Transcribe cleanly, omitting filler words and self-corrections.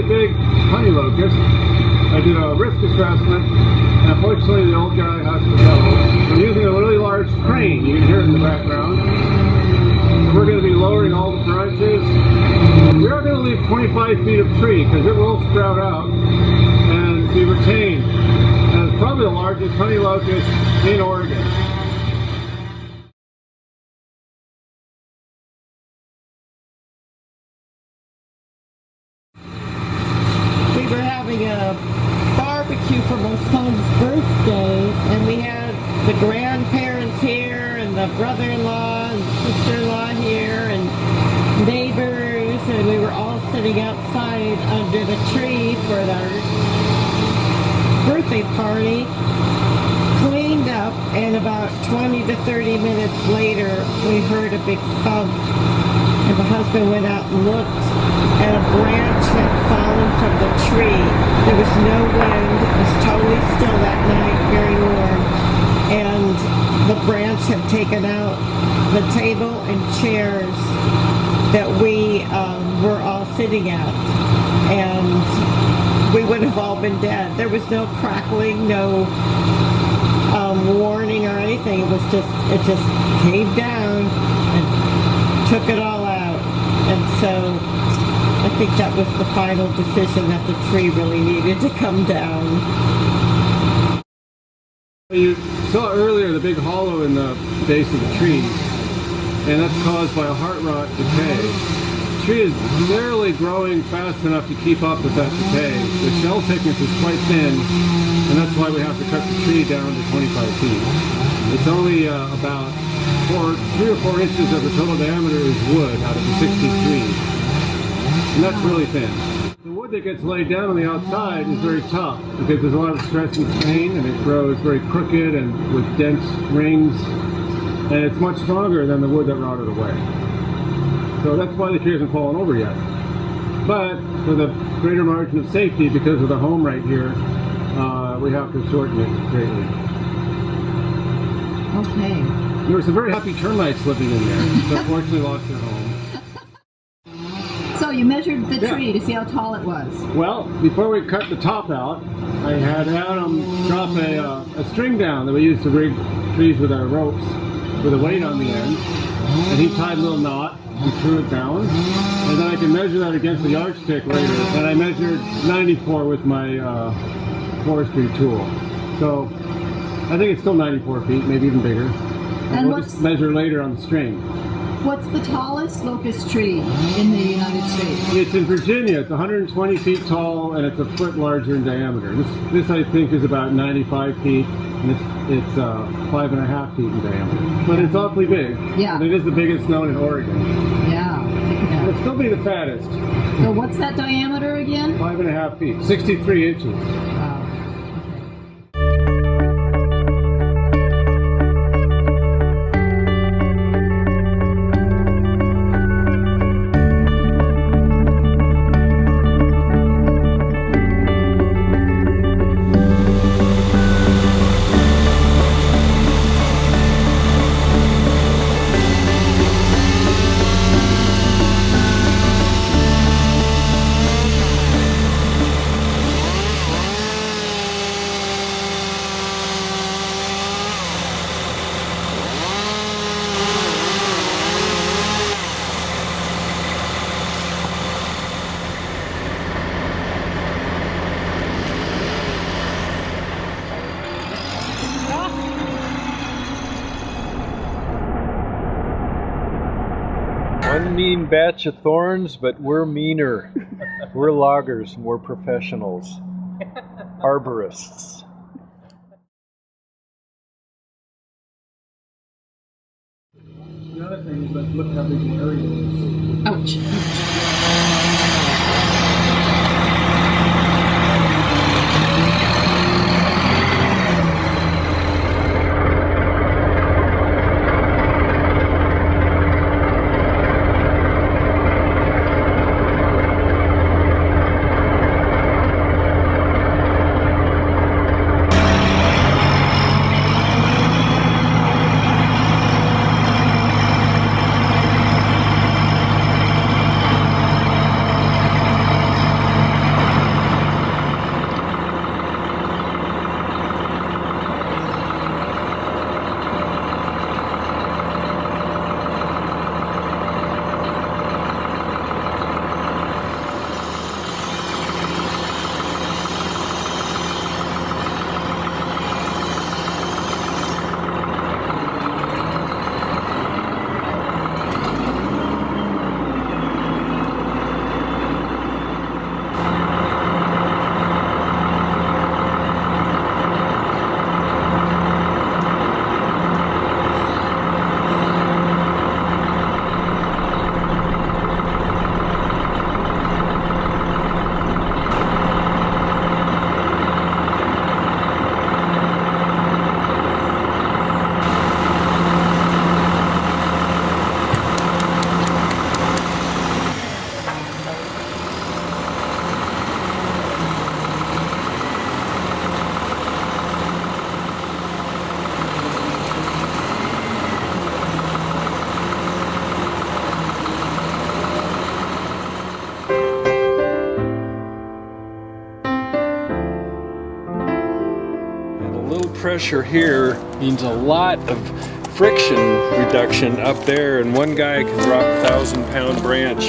really big honey locust. I did a risk assessment, and unfortunately the old guy has to go. We're using a really large crane, you can hear it in the background. So we're going to be lowering all the branches. We are going to leave 25 feet of tree because it will sprout out and be retained as probably the largest honey locust in Oregon. We were having a barbecue for my son's birthday, and we had the grandparents here, and the brother-in-law and sister-in-law here, and neighbors, and we were all sitting outside under the tree for our birthday party. Cleaned up, and about 20 to 30 minutes later, we heard a big thump, and my husband went out and looked, and a branch had fallen from the tree. There was no wind. It was totally still that night, very warm. And the branch had taken out the table and chairs that we were all sitting at. And we would have all been dead. There was no crackling, no warning or anything. It just came down and took it all out. And so I think that was the final decision that the tree really needed to come down. You saw earlier the big hollow in the base of the tree, and that's caused by a heart rot decay. The tree is barely growing fast enough to keep up with that decay. The shell thickness is quite thin, and that's why we have to cut the tree down to 25 feet. It's only about 3 or 4 inches of the total diameter is wood out of the 60 trees. And that's really thin. The wood that gets laid down on the outside is very tough because there's a lot of stress and strain, and it grows very crooked and with dense rings, and it's much stronger than the wood that rotted away. So that's why the tree hasn't fallen over yet. But for the greater margin of safety, because of the home right here, we have to shorten it greatly. Okay. There were some very happy termites living in there, but unfortunately lost their home. So you measured the tree to see how tall it was. Well, before we cut the top out, I had Adam drop a string down that we used to rig trees with our ropes with a weight on the end. And he tied a little knot and threw it down. And then I can measure that against the yardstick later. And I measured 94 with my forestry tool. So I think it's still 94 feet, maybe even bigger. And we'll just measure later on the string. What's the tallest locust tree in the United States? It's in Virginia. It's 120 feet tall, and it's a foot larger in diameter. This I think is about 95 feet, and it's 5.5 feet in diameter. But it's awfully big. Yeah. And it is the biggest known in Oregon. Yeah. It'll still be the fattest. So what's that diameter again? 5.5 feet, 63 inches. Wow. One mean batch of thorns, but we're meaner. We're loggers and we're professionals. Arborists. The other thing is, like, look how big the area is. Ouch. pressure here means a lot of friction reduction up there, and one guy can drop a 1,000-pound branch